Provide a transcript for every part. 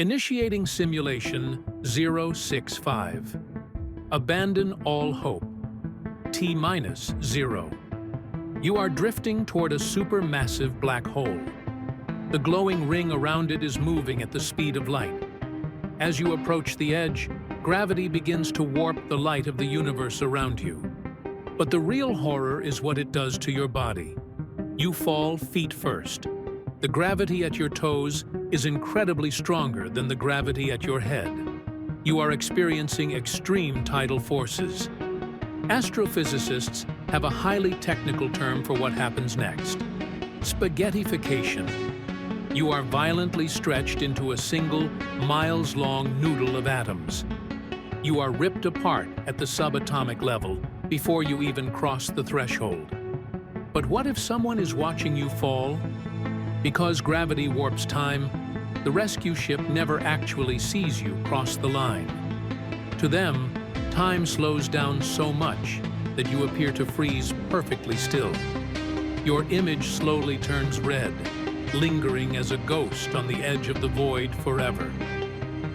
Initiating simulation 065. Abandon all hope. T-minus 0. You are drifting toward a supermassive black hole. The glowing ring around it is moving at the speed of light. As you approach the edge, gravity begins to warp the light of the universe around you. But the real horror is what it does to your body. You fall feet first. The gravity at your toes is incredibly stronger than the gravity at your head. You are experiencing extreme tidal forces. Astrophysicists have a highly technical term for what happens next: spaghettification. You are violently stretched into a single, miles-long noodle of atoms. You are ripped apart at the subatomic level before you even cross the threshold. But what if someone is watching you fall? Because gravity warps time, the rescue ship never actually sees you cross the line. To them, time slows down so much that you appear to freeze perfectly still. Your image slowly turns red, lingering as a ghost on the edge of the void forever.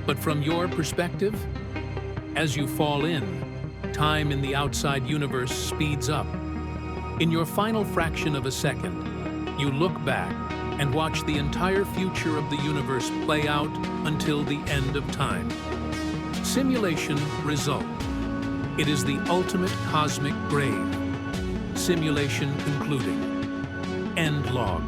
But from your perspective, as you fall in, time in the outside universe speeds up. In your final fraction of a second, you look back and watch the entire future of the universe play out until the end of time. Simulation result. It is the ultimate cosmic grave. Simulation concluding. End log.